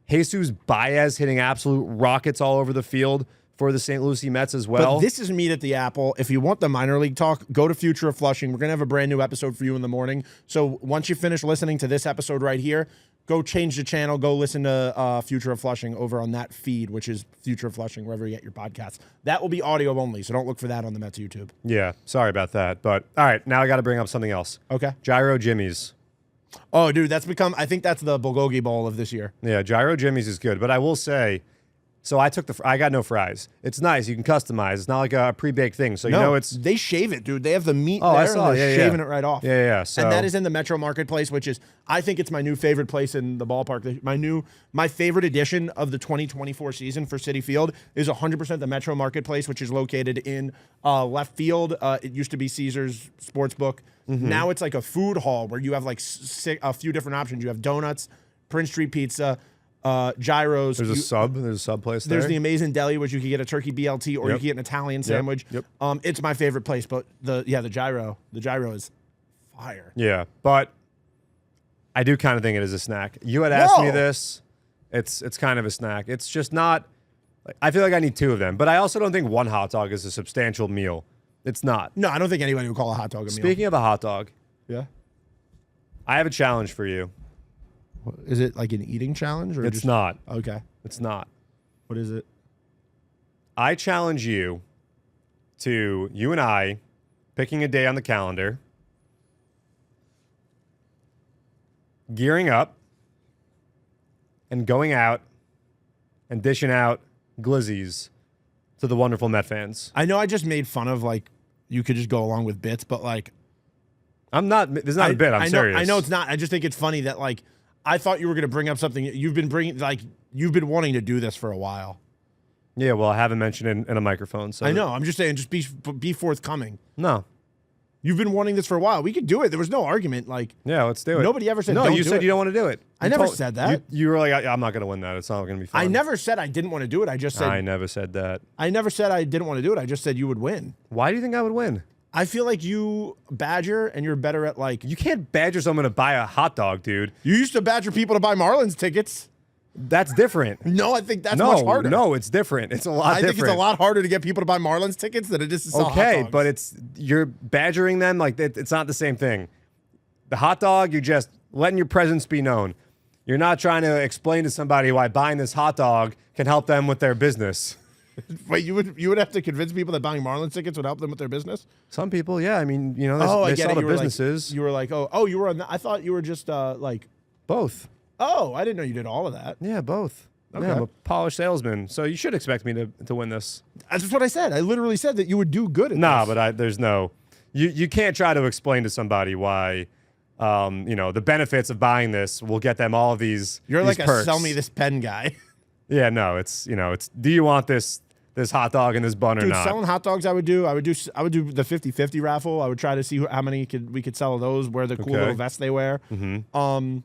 Jesus Baez hitting absolute rockets all over the field for the St. Lucie Mets as well. But this is Meet at the Apple. If you want the minor league talk, go to Future of Flushing. We're going to have a brand new episode for you in the morning. So once you finish listening to this episode right here, go change the channel. Go listen to Future of Flushing over on that feed, which is Future of Flushing, wherever you get your podcasts. That will be audio only, so don't look for that on the Mets YouTube. Yeah, sorry about that. But all right, now I got to bring up something else. Okay. Gyro Jimmy's. Oh, dude, I think that's the Bulgogi Bowl of this year. Yeah, Gyro Jimmy's is good. But I will say, so I got no fries. It's nice. You can customize. It's not like a pre-baked thing. So, they shave it, dude. They have the meat Oh, I there, saw. and they're Yeah, shaving yeah. it right off. Yeah. So, and that is in the Metro Marketplace, which is, I think it's my new favorite place in the ballpark. My favorite edition of the 2024 season for Citi Field is 100% the Metro Marketplace, which is located in left field. It used to be Caesars Sportsbook. Now it's like a food hall where you have like a few different options. You have donuts, Prince Street Pizza, gyros. There's a sub place there. There's the Amazing Deli, which you can get a turkey BLT or you can get an Italian sandwich. Yep. It's my favorite place, but the gyro is fire. Yeah, but I do kind of think it is a snack. You had asked me this. It's kind of a snack. It's just not. I feel like I need 2 of them, but I also don't think 1 hot dog is a substantial meal. It's not. No, I don't think anybody would call a hot dog a meal. Speaking of a hot dog, yeah, I have a challenge for you. Is it like an eating challenge or It's not. Okay. It's not. What is it? I challenge you and I picking a day on the calendar, gearing up, and going out and dishing out glizzies to the wonderful Met fans. I know I just made fun of like you could just go along with bits, but like I'm not. This is not a bit. I'm serious. I know it's not. I just think it's funny that like I thought you were going to bring up something you've been wanting to do this for a while. Yeah, well, I haven't mentioned it in a microphone. So I know. I'm just saying, just be forthcoming. No. You've been wanting this for a while. We could do it. There was no argument. Like, yeah, let's do it. Nobody ever said no. Don't You do said it. you don't want to do it. I never said that. You were like, I'm not going to win that. It's not going to be fun. I never said I didn't want to do it. I just said I never said that. I never said I didn't want to do it. I just said you would win. Why do you think I would win? I feel like you badger and you're better at like. You can't badger someone to buy a hot dog, dude. You used to badger people to buy Marlins tickets. That's different. No, I think that's much harder. No, it's different. It's a lot different. I think it's a lot harder to get people to buy Marlins tickets than it is to sell hot Okay, dogs. but you're badgering them like it's not the same thing. The hot dog, you're just letting your presence be known. You're not trying to explain to somebody why buying this hot dog can help them with their business. Wait, you would have to convince people that buying Marlins tickets would help them with their business? Some people, yeah. I mean, they I get sell it. the You were businesses. Like, you were like, oh, you were on. I thought you were just like. Both. Oh, I didn't know you did all of that. Yeah, both. Okay. Yeah, I'm a polished salesman, so you should expect me to win this. That's just what I said. I literally said that you would do good at Nah, this. but there's no. You can't try to explain to somebody why. The benefits of buying this will get them all of these. You're these like perks. a sell me this pen guy. Yeah, no, it's do you want this hot dog and this bun or Dude, not? selling hot dogs, I would do the 50-50 raffle. I would try to see how many we could sell of those. Wear the cool little vests they wear. Mm-hmm.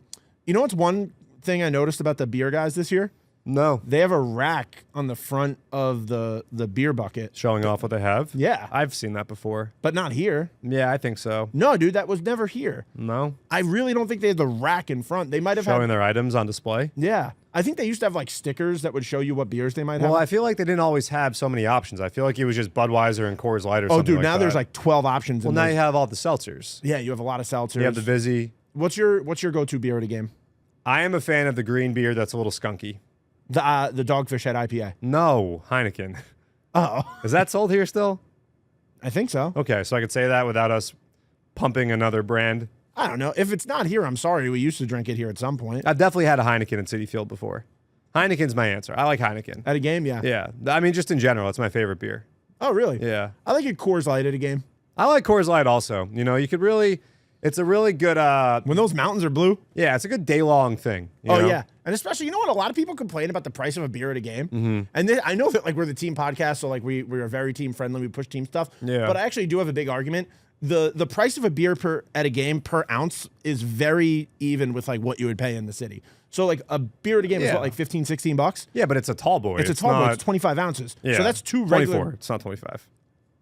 You know what's one thing I noticed about the beer guys this year? No, They have a rack on the front of the beer bucket. showing off what they have. Yeah. I've seen that before. But not here. Yeah, I think so. No, dude, that was never here. No, I really don't think they had the rack in front. They might have showing had. their items on display. Yeah. I think they used to have like stickers that would show you what beers they might have. Well, I feel like they didn't always have so many options. I feel like it was just Budweiser and Coors Light or oh, something dude, like now that. there's like 12 options. Well, in now those. you have all the seltzers. Yeah, you have a lot of seltzers. You have the Vizzy. What's your go-to beer at a game? I am a fan of the green beer that's a little skunky. The Dogfish Head IPA. No, Heineken. Oh, Is that sold here still? I think so. Okay, so I could say that without us pumping another brand. I don't know. If it's not here, I'm sorry. We used to drink it here at some point. I've definitely had a Heineken in Citi Field before. Heineken's my answer. I like Heineken. At a game, yeah. Yeah, I mean, just in general, it's my favorite beer. Oh, really? Yeah. I like a Coors Light at a game. I like Coors Light also. You could really, it's a really good, When those mountains are blue. yeah, it's a good day-long thing. You Oh, know? yeah. And especially, you know what? A lot of people complain about the price of a beer at a game. Mm-hmm. And I know that like we're the team podcast, so like we're very team friendly. We push team stuff. Yeah. But I actually do have a big argument. The price of a beer at a game per ounce is very even with like what you would pay in the city. So like a beer at a game is Yeah. what, like $15, $16? Yeah, but it's a tall boy. It's a tall boy. It's 25 ounces. Yeah. So that's two 24. regular. It's not 25.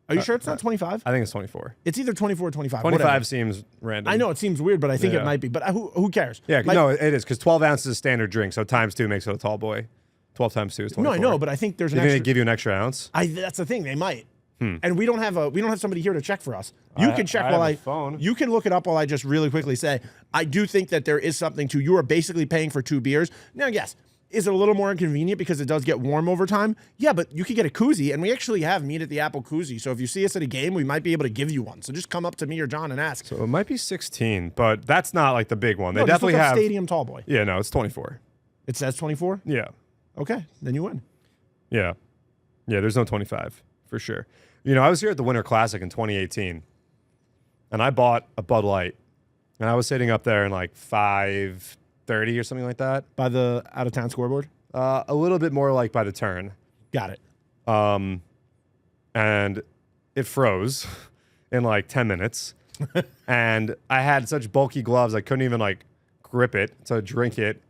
Are you sure it's not 25? I think it's 24. It's either 24 or 25. 25 whatever. seems random. I know it seems weird, but I think Yeah. it might be. But who cares? Yeah, Like, no, it is because 12 ounces is a standard drink, so times 2 makes it a tall boy. 12 times 2 is 24. No, I know, but I think there's you an think extra. they give you an extra ounce? That's the thing. They might. And we don't have somebody here to check for us. You I- can check I while have a phone. You can look it up while I just really quickly say I do think that there is something to you are basically paying for 2 beers. Now, yes, is it a little more inconvenient because it does get warm over time? Yeah, but you could get a koozie, and we actually have Meet at the Apple koozie. So if you see us at a game, we might be able to give you one. So just come up to me or John and ask. So it might be 16, but that's not like the big one. They No, just definitely look up have. Stadium Tall Boy. Yeah, no, it's 24. It says 24. Yeah, Okay, then you win. yeah, yeah. There's no 25 for sure. I was here at the Winter Classic in 2018, and I bought a Bud Light, and I was sitting up there in like 5:30 or something like that. By the out of town scoreboard. A little bit more like by the turn. Got it. And it froze in like 10 minutes. And I had such bulky gloves, I couldn't even like grip it to drink it.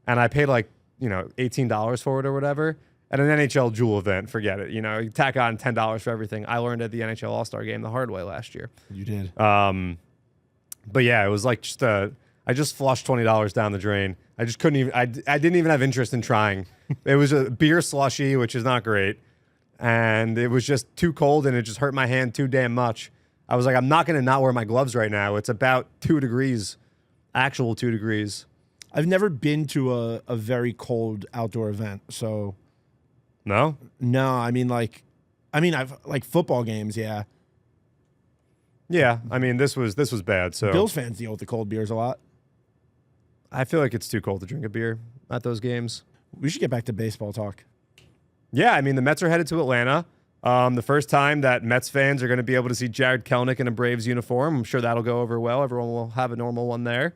and I paid like, $18 for it or whatever. At an NHL Jewel event, forget it. You tack on $10 for everything. I learned at the NHL All-Star Game the hard way last year. You did. But yeah, it was like I just flushed $20 down the drain. I just couldn't even, I didn't even have interest in trying. It was a beer slushy, which is not great. And it was just too cold and it just hurt my hand too damn much. I was like, I'm not going to not wear my gloves right now. It's about 2 degrees, actual 2 degrees. I've never been to a very cold outdoor event, so... No? No, I've like football games, yeah. Yeah, this was bad. So Bills fans deal with the cold beers a lot. I feel like it's too cold to drink a beer at those games. We should get back to baseball talk. Yeah, the Mets are headed to Atlanta. The first time that Mets fans are going to be able to see Jared Kelenic in a Braves uniform. I'm sure that'll go over well. Everyone will have a normal one there.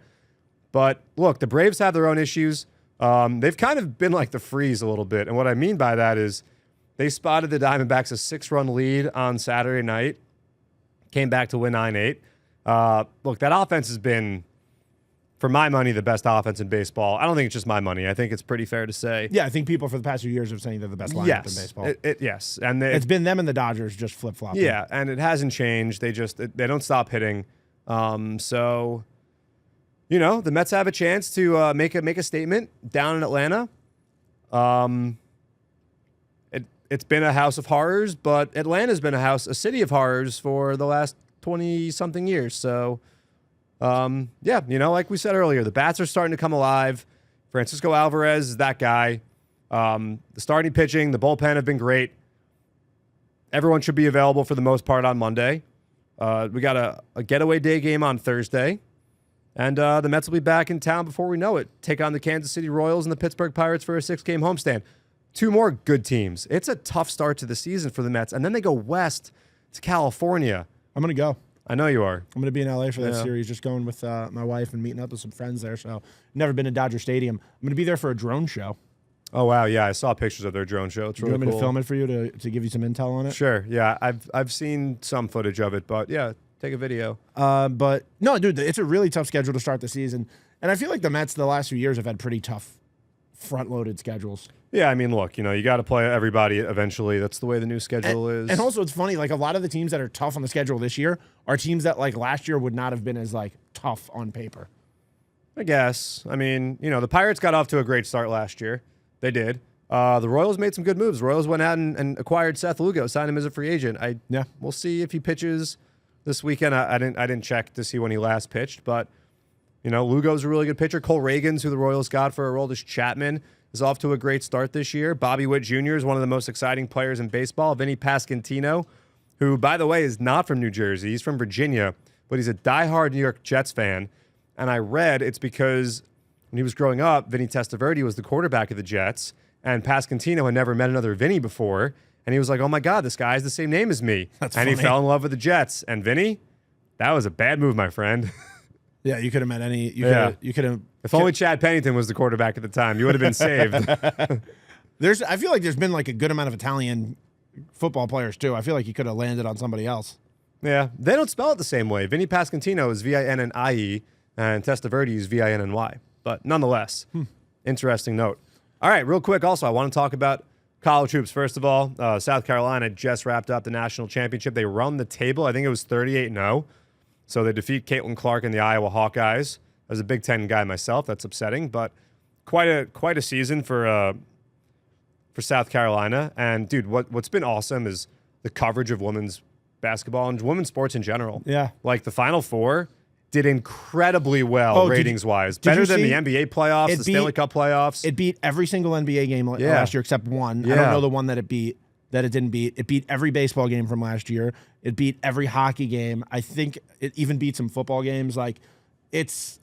But look, the Braves have their own issues. They've kind of been like the Freeze a little bit. And what I mean by that is they spotted the Diamondbacks a 6-run lead on Saturday night, came back to win 9-8. Look, that offense has been, for my money, the best offense in baseball. I don't think it's just my money. I think it's pretty fair to say. Yeah, I think people for the past few years are saying they're the best lineup in baseball. Yes. And it's been them and the Dodgers just flip-flopping. Yeah, and it hasn't changed. They don't stop hitting. The Mets have a chance to make a statement down in Atlanta. It's been a house of horrors, but Atlanta's been a city of horrors for the last 20-something years. So, like we said earlier, the bats are starting to come alive. Francisco Alvarez is that guy. The starting pitching, the bullpen have been great. Everyone should be available for the most part on Monday. We got a getaway day game on Thursday. And the Mets will be back in town before we know it. Take on the Kansas City Royals and the Pittsburgh Pirates for a 6-game homestand. 2 more good teams. It's a tough start to the season for the Mets. And then they go west to California. I'm going to go. I know you are. I'm going to be in LA for that series, just going with my wife and meeting up with some friends there. So never been to Dodger Stadium. I'm going to be there for a drone show. Oh, wow. Yeah, I saw pictures of their drone show. It's really cool. You want me to film it for you to give you some intel on it? Sure. Yeah, I've seen some footage of it, but yeah. Take a video. But no, dude, it's a really tough schedule to start the season. And I feel like the Mets the last few years have had pretty tough front-loaded schedules. Yeah, look, you got to play everybody eventually. That's the way the new schedule is. And also it's funny, like a lot of the teams that are tough on the schedule this year are teams that like last year would not have been as like tough on paper. I guess. The Pirates got off to a great start last year. They did. The Royals made some good moves. Royals went out and acquired Seth Lugo, signed him as a free agent. We'll see if he pitches this weekend. I didn't check to see when he last pitched, but Lugo's a really good pitcher. Cole Reagans, who the Royals got for Aroldis Chapman, is off to a great start this year. Bobby Witt Jr. is one of the most exciting players in baseball. Vinny Pasquantino, who, by the way, is not from New Jersey. He's from Virginia, but he's a diehard New York Jets fan. And I read it's because when he was growing up, Vinny Testaverde was the quarterback of the Jets, and Pasquantino had never met another Vinny before. And he was like, oh, my God, this guy has the same name as me. That's and funny. He fell in love with the Jets. And Vinny, that was a bad move, my friend. Yeah, you could have met any. You could have. If only Chad Pennington was the quarterback at the time, you would have been saved. I feel like there's been like a good amount of Italian football players, too. I feel like he could have landed on somebody else. Yeah, they don't spell it the same way. Vinny Pasquantino is Vinnnie, and Testaverde is Vinny. But nonetheless, interesting note. All right, real quick, also, I want to talk about college hoops. First of all, South Carolina just wrapped up the national championship. They run the table. I think it was 38-0. So they defeat Caitlin Clark and the Iowa Hawkeyes. As a Big Ten guy myself, that's upsetting, but quite a season for South Carolina. And dude, what's been awesome is the coverage of women's basketball and women's sports in general. Yeah, like the Final Four did incredibly well ratings-wise. Better than the NBA playoffs, the Stanley Cup playoffs. It beat every single NBA game last year except one. Yeah. I don't know the one that it didn't beat. It beat every baseball game from last year. It beat every hockey game. I think it even beat some football games. Like, it's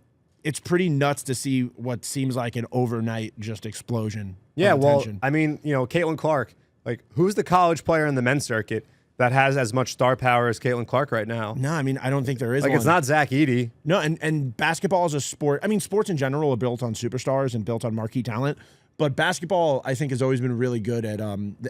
pretty nuts to see what seems like an overnight just explosion. Yeah, well, attention. Caitlin Clark, like, who's the college player in the men's circuit that has as much star power as Caitlin Clark right now? No, I don't think there is. Like, one. It's not Zach Edey. No, and basketball is a sport. Sports in general are built on superstars and built on marquee talent. But basketball, I think, has always been really good at,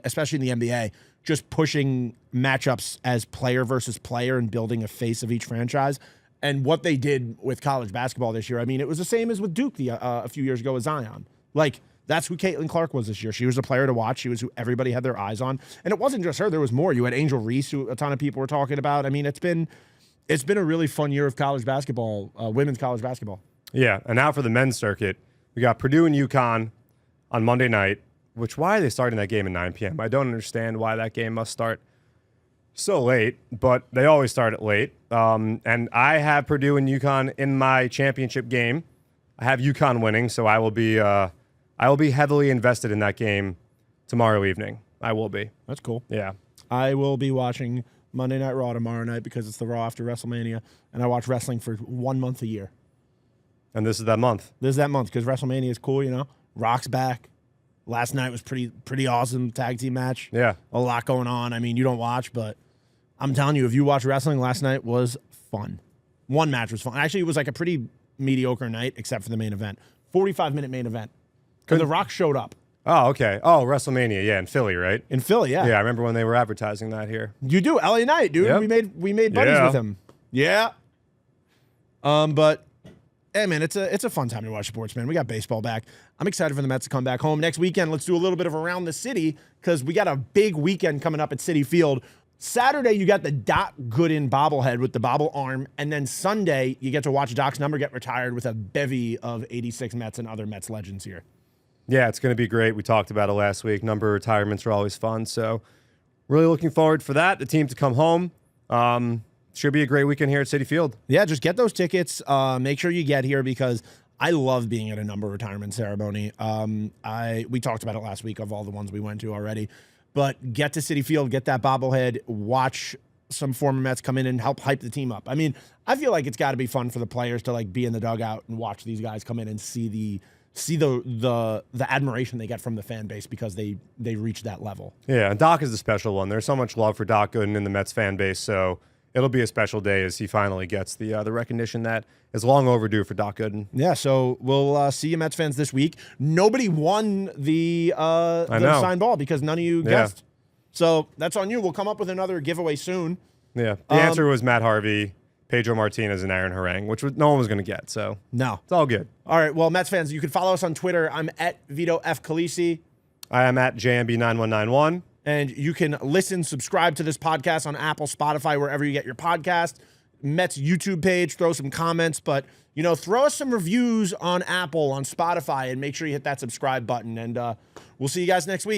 especially in the NBA, just pushing matchups as player versus player and building a face of each franchise. And what they did with college basketball this year, it was the same as with Duke a few years ago with Zion. Like, that's who Caitlin Clark was this year. She was a player to watch. She was who everybody had their eyes on. And it wasn't just her. There was more. You had Angel Reese, who a ton of people were talking about. I mean, it's been a really fun year of college basketball, women's college basketball. Yeah, and now for the men's circuit, we got Purdue and UConn on Monday night, why are they starting that game at 9 p.m.? I don't understand why that game must start so late, but they always start it late. And I have Purdue and UConn in my championship game. I have UConn winning, so I will be heavily invested in that game tomorrow evening. I will be. That's cool. Yeah. I will be watching Monday Night Raw tomorrow night because it's the Raw after WrestleMania, and I watch wrestling for 1 month a year. And this is that month. This is that month because WrestleMania is cool, you know. Rock's back. Last night was pretty awesome tag team match. Yeah. A lot going on. I mean, you don't watch, but I'm telling you, if you watch wrestling, last night was fun. One match was fun. Actually, it was like a pretty mediocre night except for the main event. 45-minute main event. Because The Rock showed up. Oh, okay. Oh, WrestleMania, yeah, in Philly, right? In Philly, yeah. Yeah, I remember when they were advertising that here. You do, LA Knight, dude. Yep. We made buddies Yeah. with him. Yeah. But hey, man, it's a fun time to watch sports, man. We got baseball back. I'm excited for the Mets to come back home next weekend. Let's do a little bit of around the city because we got a big weekend coming up at Citi Field. Saturday, you got the Doc Gooden bobblehead with the bobble arm, and then Sunday, you get to watch Doc's number get retired with a bevy of 86 Mets and other Mets legends here. Yeah, it's going to be great. We talked about it last week. Number retirements are always fun, so really looking forward for that. The team to come home. Should be a great weekend here at Citi Field. Yeah, just get those tickets. Make sure you get here because I love being at a number retirement ceremony. We talked about it last week of all the ones we went to already. But get to Citi Field, get that bobblehead, watch some former Mets come in and help hype the team up. I mean, I feel like it's got to be fun for the players to like be in the dugout and watch these guys come in and see the admiration they get from the fan base because they reach that level. Yeah, and Doc is the special one. There's so much love for Doc Gooden in the Mets fan base, so it'll be a special day as he finally gets the recognition that is long overdue for Doc Gooden. Yeah, so we'll see you Mets fans this week. Nobody won the signed ball because none of you guessed. So that's on you. We'll come up with another giveaway soon. Yeah, the answer was Matt Harvey, Pedro Martinez, and Aaron Harang, which no one was going to get, so no. It's all good. All right, well, Mets fans, you can follow us on Twitter. I'm at Vito F. Khaleesi. I am at JMB9191. And you can subscribe to this podcast on Apple, Spotify, wherever you get your podcast. Mets YouTube page, throw some comments, but, throw us some reviews on Apple, on Spotify, and make sure you hit that subscribe button. And we'll see you guys next week.